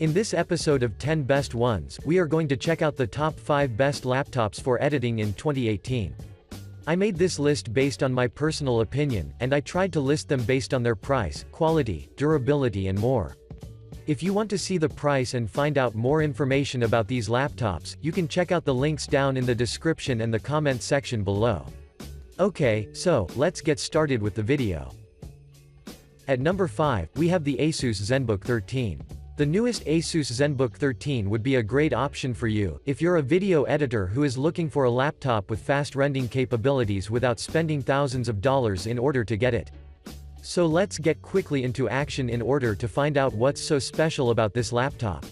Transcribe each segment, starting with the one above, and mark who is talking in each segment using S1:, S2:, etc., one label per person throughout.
S1: In this episode of 10 Best Ones, we are going to check out the top 5 best laptops for editing in 2018. I made this list based on my personal opinion, and I tried to list them based on their price, quality, durability and more. If you want to see the price and find out more information about these laptops, you can check out the links down in the description and the comment section below. Okay, so, let's get started with the video. At number 5, we have the Asus ZenBook 13. The newest Asus ZenBook 13 would be a great option for you, if you're a video editor who is looking for a laptop with fast rendering capabilities without spending thousands of dollars in order to get it. So let's get quickly into action in order to find out what's so special about this laptop.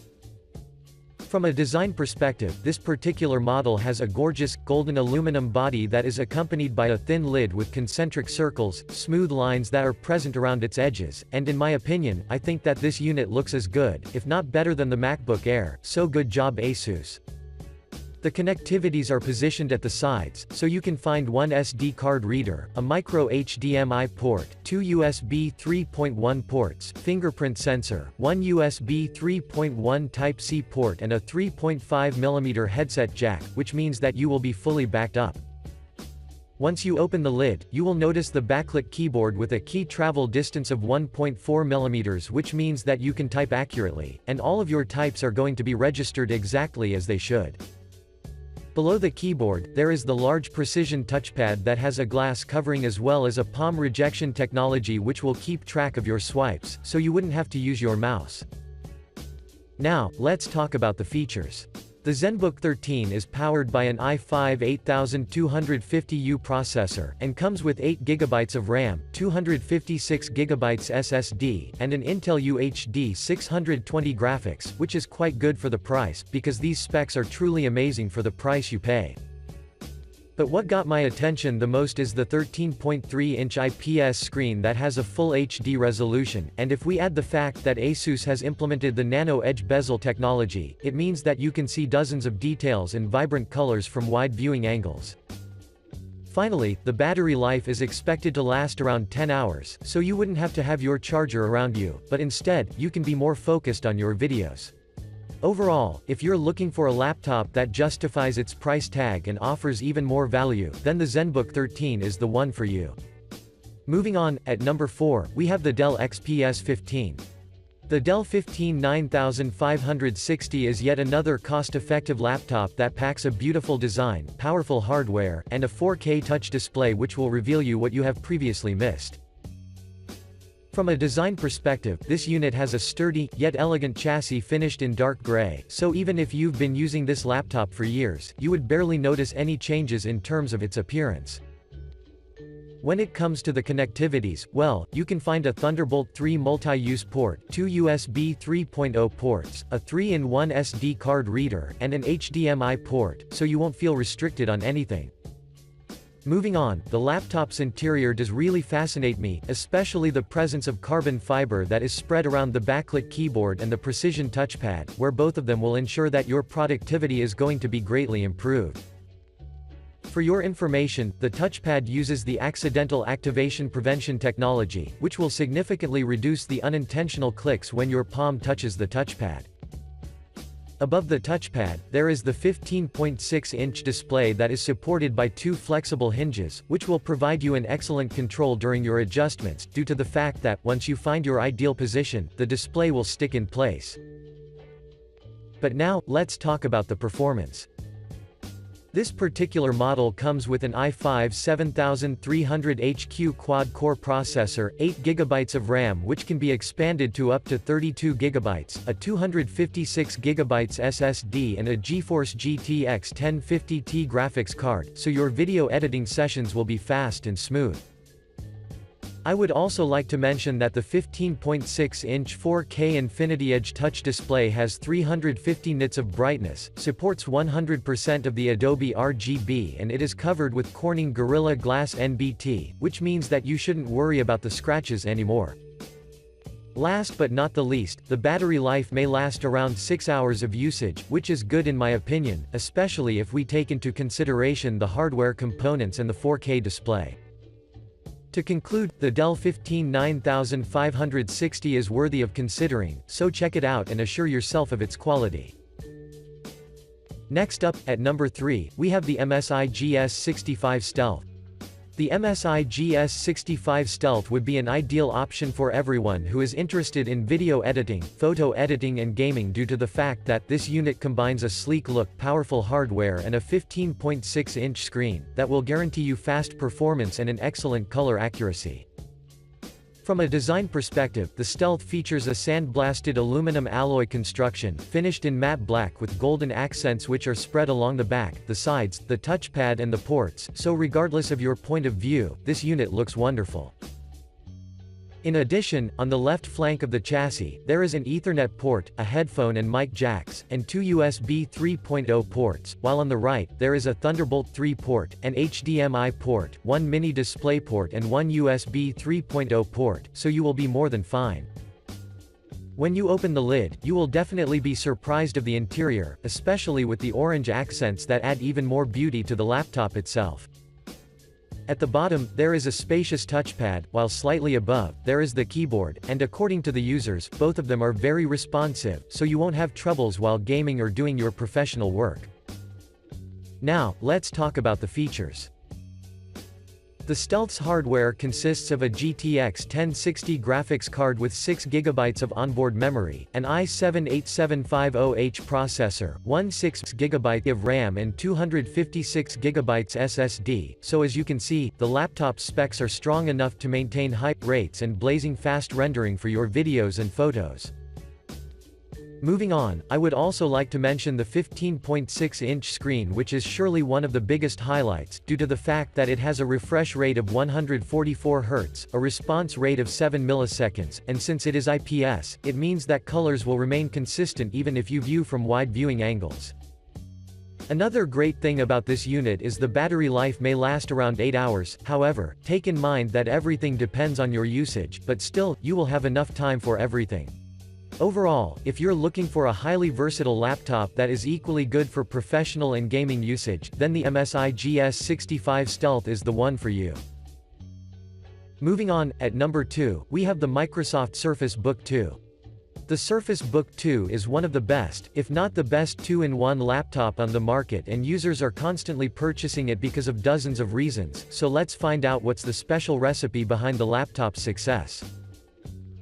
S1: From a design perspective, this particular model has a gorgeous, golden aluminum body that is accompanied by a thin lid with concentric circles, smooth lines that are present around its edges, and in my opinion, I think that this unit looks as good, if not better than the MacBook Air, so good job Asus. The connectivities are positioned at the sides, so you can find one SD card reader, a micro HDMI port, two USB 3.1 ports, fingerprint sensor, one USB 3.1 Type-C port and a 3.5mm headset jack, which means that you will be fully backed up. Once you open the lid, you will notice the backlit keyboard with a key travel distance of 1.4mm, which means that you can type accurately, and all of your types are going to be registered exactly as they should. Below the keyboard, there is the large precision touchpad that has a glass covering as well as a palm rejection technology which will keep track of your swipes, so you wouldn't have to use your mouse. Now, let's talk about the features. The ZenBook 13 is powered by an i5 8250U processor, and comes with 8GB of RAM, 256GB SSD, and an Intel UHD 620 graphics, which is quite good for the price, because these specs are truly amazing for the price you pay. But what got my attention the most is the 13.3-inch IPS screen that has a full HD resolution, and if we add the fact that Asus has implemented the Nano Edge bezel technology, it means that you can see dozens of details in vibrant colors from wide viewing angles. Finally, the battery life is expected to last around 10 hours, so you wouldn't have to have your charger around you, but instead, you can be more focused on your videos. Overall, if you're looking for a laptop that justifies its price tag and offers even more value, then the ZenBook 13 is the one for you. Moving on, at number 4, we have the Dell XPS 15. The Dell 15 9560 is yet another cost-effective laptop that packs a beautiful design, powerful hardware, and a 4K touch display which will reveal you what you have previously missed. From a design perspective, this unit has a sturdy, yet elegant chassis finished in dark gray, so even if you've been using this laptop for years, you would barely notice any changes in terms of its appearance. When it comes to the connectivities, well, you can find a Thunderbolt 3 multi-use port, two USB 3.0 ports, a 3-in-1 SD card reader, and an HDMI port, so you won't feel restricted on anything. Moving on, the laptop's interior does really fascinate me, especially the presence of carbon fiber that is spread around the backlit keyboard and the precision touchpad, where both of them will ensure that your productivity is going to be greatly improved. For your information, the touchpad uses the accidental activation prevention technology, which will significantly reduce the unintentional clicks when your palm touches the touchpad. Above the touchpad, there is the 15.6-inch display that is supported by two flexible hinges, which will provide you an excellent control during your adjustments, due to the fact that, once you find your ideal position, the display will stick in place. But now, let's talk about the performance. This particular model comes with an i5 7300HQ quad-core processor, 8GB of RAM which can be expanded to up to 32GB, a 256GB SSD and a GeForce GTX 1050 graphics card, so your video editing sessions will be fast and smooth. I would also like to mention that the 15.6-inch 4K Infinity Edge touch display has 350 nits of brightness, supports 100% of the Adobe RGB and it is covered with Corning Gorilla Glass NBT, which means that you shouldn't worry about the scratches anymore. Last but not the least, the battery life may last around 6 hours of usage, which is good in my opinion, especially if we take into consideration the hardware components and the 4K display. To conclude, the Dell 15 9560 is worthy of considering, so check it out and assure yourself of its quality. Next up, at number 3, we have the MSI GS65 Stealth. The MSI GS65 Stealth would be an ideal option for everyone who is interested in video editing, photo editing and gaming due to the fact that this unit combines a sleek look, powerful hardware and a 15.6-inch screen, that will guarantee you fast performance and an excellent color accuracy. From a design perspective, the Stealth features a sandblasted aluminum alloy construction, finished in matte black with golden accents which are spread along the back, the sides, the touchpad and the ports, so regardless of your point of view, this unit looks wonderful. In addition, on the left flank of the chassis, there is an Ethernet port, a headphone and mic jacks, and 2 USB 3.0 ports, while on the right, there is a Thunderbolt 3 port, an HDMI port, 1 mini display port and 1 USB 3.0 port, so you will be more than fine. When you open the lid, you will definitely be surprised of the interior, especially with the orange accents that add even more beauty to the laptop itself. At the bottom, there is a spacious touchpad, while slightly above, there is the keyboard, and according to the users, both of them are very responsive, so you won't have troubles while gaming or doing your professional work. Now, let's talk about the features. The Stealth's hardware consists of a GTX 1060 graphics card with 6GB of onboard memory, an i7-8750H processor, 16GB of RAM and 256GB SSD, so as you can see, the laptop's specs are strong enough to maintain high rates and blazing fast rendering for your videos and photos. Moving on, I would also like to mention the 15.6-inch screen, which is surely one of the biggest highlights, due to the fact that it has a refresh rate of 144 Hz, a response rate of 7 milliseconds, and since it is IPS, it means that colors will remain consistent even if you view from wide viewing angles. Another great thing about this unit is the battery life may last around 8 hours, however, take in mind that everything depends on your usage, but still, you will have enough time for everything. Overall, if you're looking for a highly versatile laptop that is equally good for professional and gaming usage, then the MSI GS65 Stealth is the one for you. Moving on, at number 2, we have the Microsoft Surface Book 2. The Surface Book 2 is one of the best, if not the best 2-in-1 laptop on the market, and users are constantly purchasing it because of dozens of reasons, so let's find out what's the special recipe behind the laptop's success.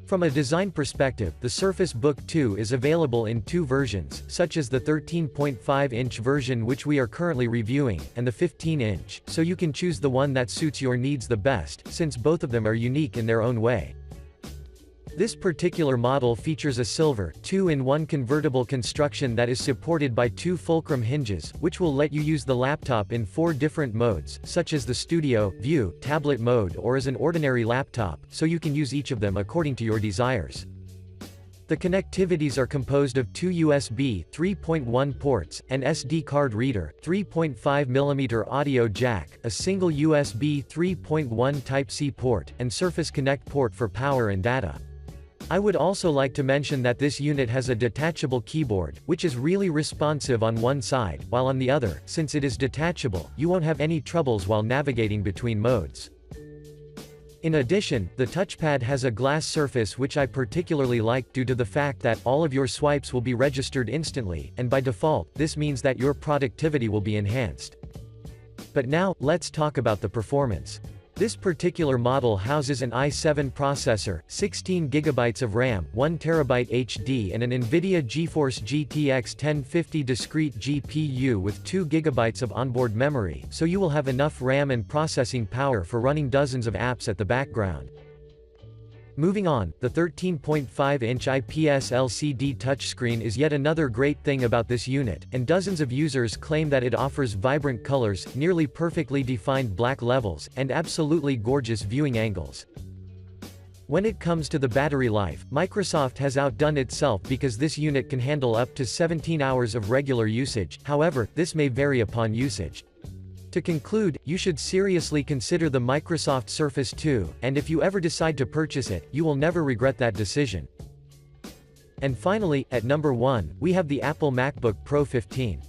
S1: From a design perspective, the Surface Book 2 is available in 2 versions, such as the 13.5-inch version which we are currently reviewing, and the 15-inch, so you can choose the one that suits your needs the best, since both of them are unique in their own way. This particular model features a silver, 2-in-1 convertible construction that is supported by 2 fulcrum hinges, which will let you use the laptop in 4 different modes, such as the Studio, View, Tablet mode or as an ordinary laptop, so you can use each of them according to your desires. The connectivities are composed of 2 USB 3.1 ports, an SD card reader, 3.5mm audio jack, a single USB 3.1 Type-C port, and Surface Connect port for power and data. I would also like to mention that this unit has a detachable keyboard, which is really responsive on one side, while on the other, since it is detachable, you won't have any troubles while navigating between modes. In addition, the touchpad has a glass surface which I particularly like due to the fact that all of your swipes will be registered instantly, and by default, this means that your productivity will be enhanced. But now, let's talk about the performance. This particular model houses an i7 processor, 16GB of RAM, 1TB HD and an NVIDIA GeForce GTX 1050 discrete GPU with 2GB of onboard memory, so you will have enough RAM and processing power for running dozens of apps at the background. Moving on, the 13.5-inch IPS LCD touchscreen is yet another great thing about this unit, and dozens of users claim that it offers vibrant colors, nearly perfectly defined black levels, and absolutely gorgeous viewing angles. When it comes to the battery life, Microsoft has outdone itself because this unit can handle up to 17 hours of regular usage, however, this may vary upon usage. To conclude, you should seriously consider the Microsoft Surface 2, and if you ever decide to purchase it, you will never regret that decision. And finally, at number 1, we have the Apple MacBook Pro 15.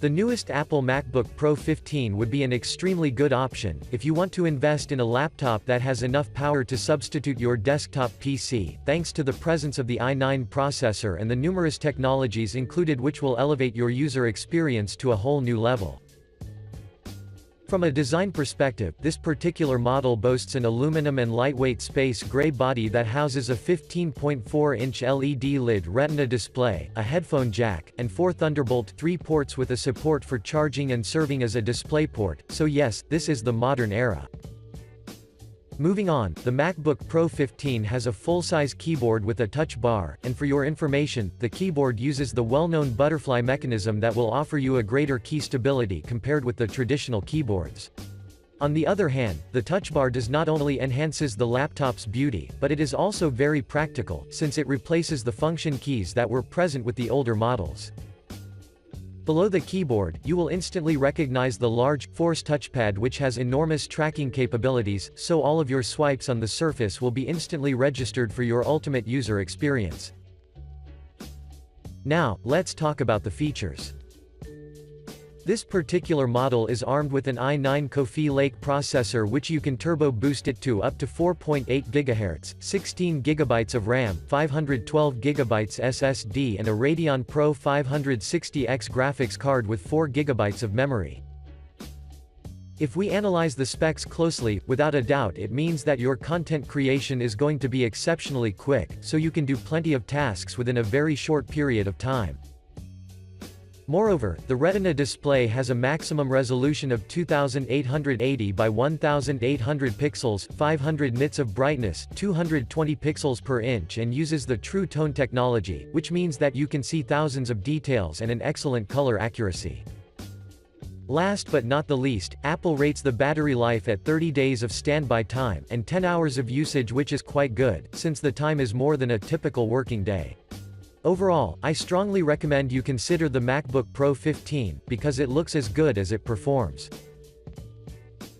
S1: The newest Apple MacBook Pro 15 would be an extremely good option, if you want to invest in a laptop that has enough power to substitute your desktop PC, thanks to the presence of the i9 processor and the numerous technologies included which will elevate your user experience to a whole new level. From a design perspective, this particular model boasts an aluminum and lightweight space gray body that houses a 15.4-inch LED LID Retina display, a headphone jack, and 4 Thunderbolt 3 ports with a support for charging and serving as a DisplayPort, so yes, this is the modern era. Moving on, the MacBook Pro 15 has a full-size keyboard with a touch bar, and for your information, the keyboard uses the well-known butterfly mechanism that will offer you a greater key stability compared with the traditional keyboards. On the other hand, the touch bar does not only enhances the laptop's beauty, but it is also very practical, since it replaces the function keys that were present with the older models. Below the keyboard, you will instantly recognize the large, Force touchpad which has enormous tracking capabilities, so all of your swipes on the surface will be instantly registered for your ultimate user experience. Now, let's talk about the features. This particular model is armed with an i9 Coffee Lake processor which you can turbo boost it to up to 4.8 GHz, 16 GB of RAM, 512 GB SSD and a Radeon Pro 560X graphics card with 4 GB of memory. If we analyze the specs closely, without a doubt it means that your content creation is going to be exceptionally quick, so you can do plenty of tasks within a very short period of time. Moreover, the Retina display has a maximum resolution of 2880 by 1800 pixels, 500 nits of brightness, 220 pixels per inch and uses the True Tone technology, which means that you can see thousands of details and an excellent color accuracy. Last but not the least, Apple rates the battery life at 30 days of standby time, and 10 hours of usage, which is quite good, since the time is more than a typical working day. Overall, I strongly recommend you consider the MacBook Pro 15, because it looks as good as it performs.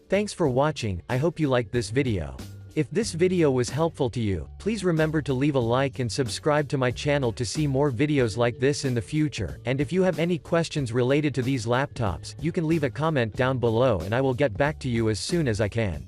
S1: Thanks for watching, I hope you liked this video. If this video was helpful to you, please remember to leave a like and subscribe to my channel to see more videos like this in the future, and if you have any questions related to these laptops, you can leave a comment down below and I will get back to you as soon as I can.